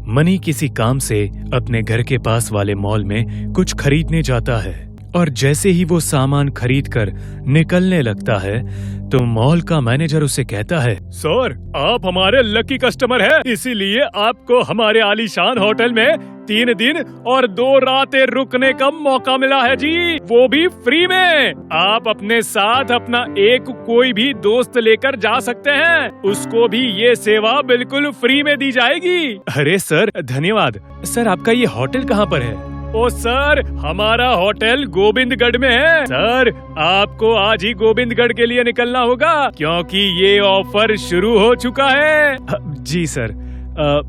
Money किसी काम से अपने घर के पास वाले मॉल में कुछ खरीदने जाता है और जैसे ही वो सामान खरीद कर निकलने लगता है तो मॉल का मैनेजर उसे कहता है, सर आप हमारे लकी कस्टमर हैं, इसीलिए आपको हमारे आलीशान होटल में 3 दिन और 2 रातें रुकने का मौका मिला है जी, वो भी फ्री में। आप अपने साथ अपना एक कोई भी दोस्त लेकर जा सकते हैं, उसको भी ये सेवा बिल्कुल फ्री में दी जाएगी। अरे सर धन्यवाद। सर आपका ये होटल कहाँ पर है? ओ सर हमारा होटल गोविंदगढ़ में है। सर आपको आज ही गोविंदगढ़ के लिए निकलना होगा क्योंकि ये ऑफर शुरू हो चुका है। जी सर,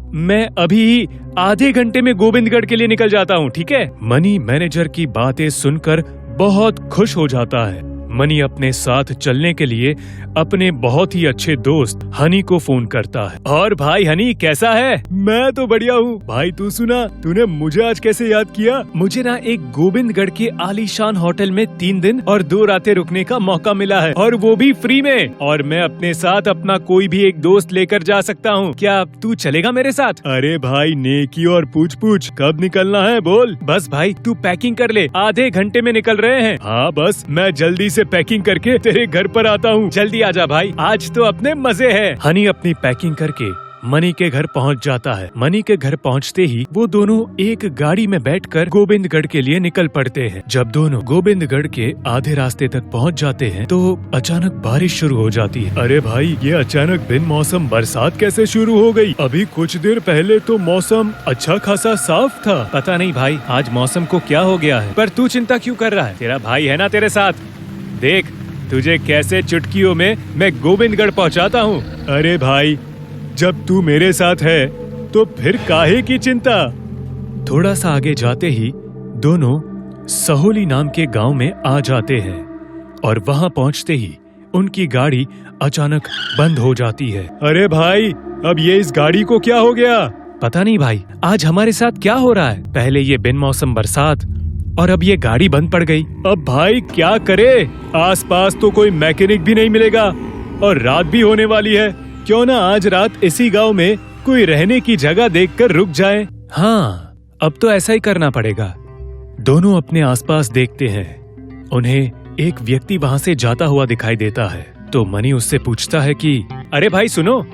मैं अभी ही आधे घंटे में गोविंदगढ़ के लिए निकल जाता हूँ, ठीक है? मनी मैनेजर की बातें सुनकर बहुत खुश हो जाता है। मनी अपने साथ चलने के लिए अपने बहुत ही अच्छे दोस्त हनी को फोन करता है। और भाई हनी कैसा है? मैं तो बढ़िया हूँ। भाई तू सुना, तूने मुझे आज कैसे याद किया? मुझे ना एक गोविंदगढ़ के आलीशान होटल में 3 दिन और 2 रातें रुकने का मौका मिला है और वो भी फ्री में, और मैं अपने साथ अपना कोई भी एक दोस्त लेकर जा सकता हूँ। क्या तू चलेगा मेरे साथ? अरे भाई नेकी और पूछ पूछ, कब निकलना है बोल? बस भाई तू पैकिंग कर ले, आधे घंटे में निकल रहे हैं। हाँ बस मैं जल्दी से पैकिंग करके तेरे घर पर आता हूँ, जल्दी आजा भाई, आज तो अपने मजे हैं। हनी अपनी पैकिंग करके मनी के घर पहुंच जाता है। मनी के घर पहुंचते ही वो दोनों एक गाड़ी में बैठकर गोविंदगढ़ के लिए निकल पड़ते हैं। जब दोनों गोविंदगढ़ के आधे रास्ते तक पहुंच जाते हैं तो अचानक बारिश शुरू हो जाती है। अरे भाई ये अचानक बिन मौसम बरसात कैसे शुरू हो गई? अभी कुछ देर पहले तो मौसम अच्छा खासा साफ था। पता नहीं भाई आज मौसम को क्या हो गया है, पर तू चिंता क्यों कर रहा है? तेरा भाई है ना तेरे साथ, देख तुझे कैसे चुटकियों में मैं गोविंदगढ़ पहुंचाता हूँ। अरे भाई जब तू मेरे साथ है तो फिर काहे की चिंता? थोड़ा सा आगे जाते ही दोनों सहोली नाम के गांव में आ जाते हैं और वहां पहुंचते ही उनकी गाड़ी अचानक बंद हो जाती है। अरे भाई अब ये इस गाड़ी को क्या हो गया? पता नहीं भाई आज हमारे साथ क्या हो रहा है, पहले ये बिन मौसम बरसात और अब ये गाड़ी बंद पड़ गई। अब भाई क्या करे, आसपास तो कोई मैकेनिक भी नहीं मिलेगा और रात भी होने वाली है। क्यों ना आज रात इसी गांव में कोई रहने की जगह देखकर रुक जाए। हाँ अब तो ऐसा ही करना पड़ेगा। दोनों अपने आसपास देखते हैं, उन्हें एक व्यक्ति वहां से जाता हुआ दिखाई देता है। तो मनी उससे पूछता है कि अरे भाई सुनो,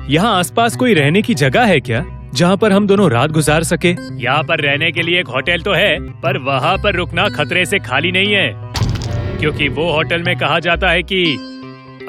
यहाँ आसपास कोई रहने की जगह है क्या जहाँ पर हम दोनों रात गुजार सके? यहाँ पर रहने के लिए एक होटल तो है, पर वहाँ पर रुकना खतरे से खाली नहीं है, क्योंकि वो होटल में कहा जाता है कि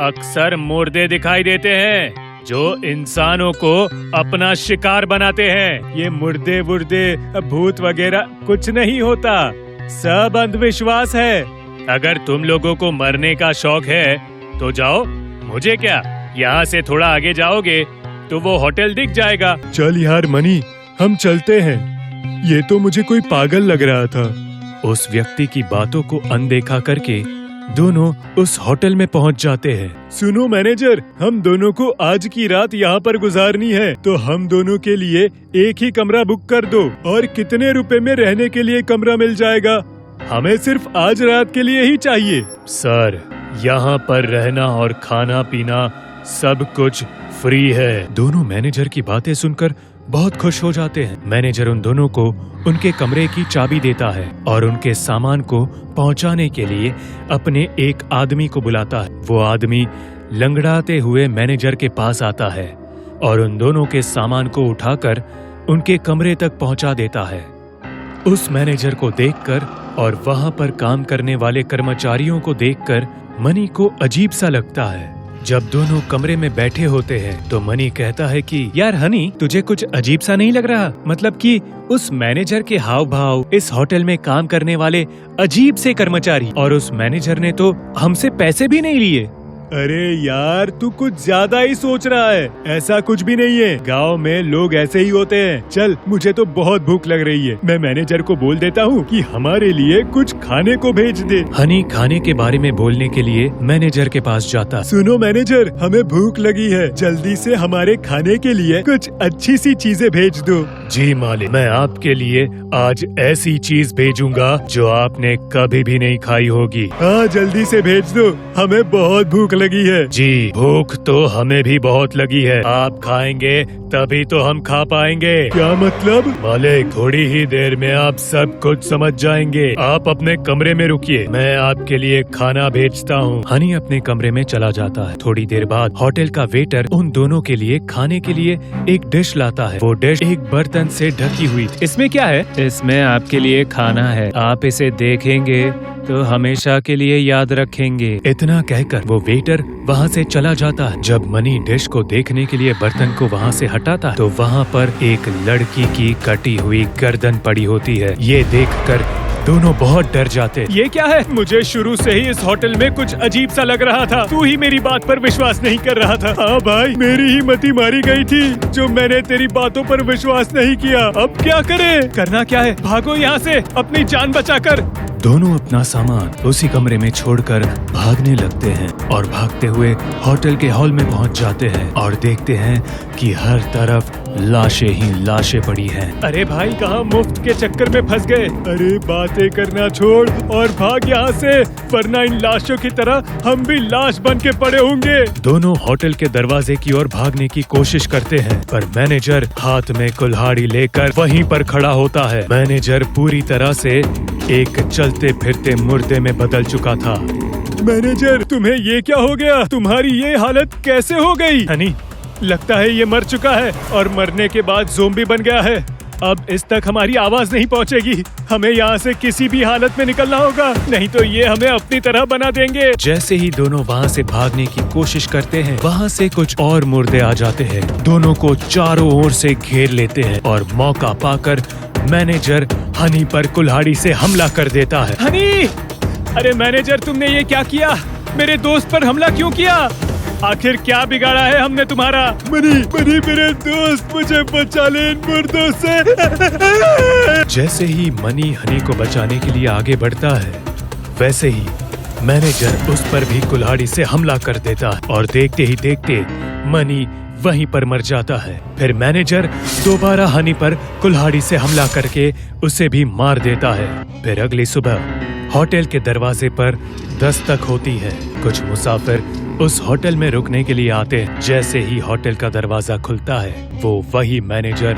अक्सर मुर्दे दिखाई देते हैं जो इंसानों को अपना शिकार बनाते हैं। ये मुर्दे वुर्दे भूत वगैरह कुछ नहीं होता, सब अंधविश्वास है। अगर तुम लोगों को मरने का शौक है तो जाओ, मुझे क्या, यहाँ से थोड़ा आगे जाओगे तो वो होटल दिख जाएगा। चल यार मनी हम चलते हैं, ये तो मुझे कोई पागल लग रहा था। उस व्यक्ति की बातों को अनदेखा करके दोनों उस होटल में पहुंच जाते हैं। सुनो मैनेजर, हम दोनों को आज की रात यहाँ पर गुजारनी है, तो हम दोनों के लिए एक ही कमरा बुक कर दो। और कितने रुपए में रहने के लिए कमरा मिल जाएगा? हमें सिर्फ आज रात के लिए ही चाहिए। सर यहाँ पर रहना और खाना पीना सब कुछ फ्री है। दोनों मैनेजर की बातें सुनकर बहुत खुश हो जाते हैं। मैनेजर उन दोनों को उनके कमरे की चाबी देता है और उनके सामान को पहुंचाने के लिए अपने एक आदमी को बुलाता है। वो आदमी लंगड़ाते हुए मैनेजर के पास आता है और उन दोनों के सामान को उठाकर उनके कमरे तक पहुंचा देता है। उस मैनेजर को देखकर और वहां पर काम करने वाले कर्मचारियों को देखकर मनी को अजीब सा लगता है। जब दोनों कमरे में बैठे होते हैं तो मनी कहता है कि यार हनी तुझे कुछ अजीब सा नहीं लग रहा? मतलब कि उस मैनेजर के हाव भाव, इस होटल में काम करने वाले अजीब से कर्मचारी, और उस मैनेजर ने तो हमसे पैसे भी नहीं लिए। अरे यार तू कुछ ज्यादा ही सोच रहा है, ऐसा कुछ भी नहीं है। गांव में लोग ऐसे ही होते हैं। चल मुझे तो बहुत भूख लग रही है, मैं मैनेजर को बोल देता हूँ कि हमारे लिए कुछ खाने को भेज दे। हनी खाने के बारे में बोलने के लिए मैनेजर के पास जाता। सुनो मैनेजर, हमें भूख लगी है, जल्दी से हमारे खाने के लिए कुछ अच्छी सी चीजें भेज दो। जी मालिक, मैं आपके लिए आज ऐसी चीज भेजूंगा जो आपने कभी भी नहीं खाई होगी। हाँ, जल्दी से भेज दो, हमें बहुत भूख लगी है। जी, भूख तो हमें भी बहुत लगी है। आप खाएंगे तभी तो हम खा पाएंगे। क्या मतलब? मालिक, थोड़ी ही देर में आप सब कुछ समझ जाएंगे। आप अपने कमरे में रुकिए, मैं आपके लिए खाना भेजता हूँ। हनी अपने कमरे में चला जाता है। थोड़ी देर बाद होटल का वेटर उन दोनों के लिए खाने के लिए एक डिश लाता है। वो डिश एक बर्तन से ढकी हुई थी। इसमें क्या है? इसमें आपके लिए खाना है, आप इसे देखेंगे तो हमेशा के लिए याद रखेंगे। इतना कहकर वो वेटर वहाँ से चला जाता है। जब मनी डिश को देखने के लिए बर्तन को वहाँ से हटाता है तो वहाँ पर एक लड़की की कटी हुई गर्दन पड़ी होती है। ये देखकर दोनों बहुत डर जाते। ये क्या है? मुझे शुरू से ही इस होटल में कुछ अजीब सा लग रहा था। तू ही मेरी बात पर विश्वास नहीं कर रहा था। हाँ भाई, मेरी ही मती मारी गई थी जो मैंने तेरी बातों पर विश्वास नहीं किया। अब क्या करें? करना क्या है? भागो यहाँ से अपनी जान बचाकर। दोनों अपना सामान उसी कमरे में छोड़कर भागने लगते हैं और भागते हुए होटल के हॉल में पहुंच जाते हैं और देखते हैं कि हर तरफ लाशें ही लाशें पड़ी हैं। अरे भाई, कहाँ मुफ्त के चक्कर में फंस गए? अरे बातें करना छोड़ और भाग यहाँ से, वरना इन लाशों की तरह हम भी लाश बन के पड़े होंगे। दोनों होटल के दरवाजे की ओर भागने की कोशिश करते हैं, पर मैनेजर हाथ में कुल्हाड़ी लेकर वहीं पर खड़ा होता है। मैनेजर पूरी तरह से एक चलते फिरते मुर्दे में बदल चुका था। मैनेजर, तुम्हें ये क्या हो गया? तुम्हारी ये हालत कैसे हो गई? हनी, लगता है ये मर चुका है और मरने के बाद ज़ोंबी बन गया है। अब इस तक हमारी आवाज नहीं पहुंचेगी। हमें यहाँ से किसी भी हालत में निकलना होगा, नहीं तो ये हमें अपनी तरह बना देंगे। जैसे ही दोनों वहाँ से भागने की कोशिश करते हैं, वहाँ से कुछ और मुर्दे आ जाते हैं। दोनों को चारों ओर से घेर लेते हैं और मौका पाकर मैनेजर हनी पर कुल्हाड़ी से हमला कर देता है। हनी! अरे मैनेजर, तुमने ये क्या किया? मेरे दोस्त पर हमला क्यों किया? आखिर क्या बिगाड़ा है हमने तुम्हारा? मनी मेरे दोस्त, मुझे बचा ले इन मुर्दों से। जैसे ही मनी हनी को बचाने के लिए आगे बढ़ता है, वैसे ही मैनेजर उस पर भी कुल्हाड़ी से हमला कर देता है और देखते ही देखते मनी वहीं पर मर जाता है। फिर मैनेजर दोबारा हनी पर कुल्हाड़ी से हमला करके उसे भी मार देता है। फिर अगली सुबह होटल के दरवाजे पर दस्तक होती है। कुछ मुसाफिर उस होटल में रुकने के लिए आते हैं। जैसे ही होटल का दरवाजा खुलता है, वो वही मैनेजर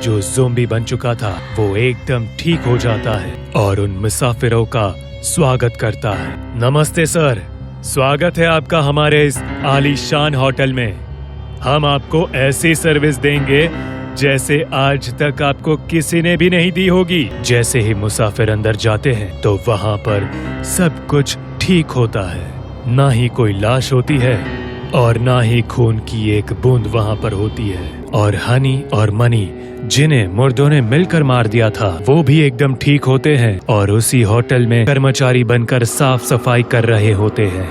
जो ज़ोंबी बन चुका था, वो एकदम ठीक हो जाता है और उन मुसाफिरों का स्वागत करता है। नमस्ते सर, स्वागत है आपका हमारे इस आलीशान होटल में। हम आपको ऐसी सर्विस देंगे जैसे आज तक आपको किसी ने भी नहीं दी होगी। जैसे ही मुसाफिर अंदर जाते हैं तो वहाँ पर सब कुछ ठीक होता है। ना ही कोई लाश होती है और ना ही खून की एक बूंद वहाँ पर होती है। और हनी और मनी, जिन्हें मुर्दों ने मिलकर मार दिया था, वो भी एकदम ठीक होते हैं और उसी होटल में कर्मचारी बनकर साफ सफाई कर रहे होते हैं।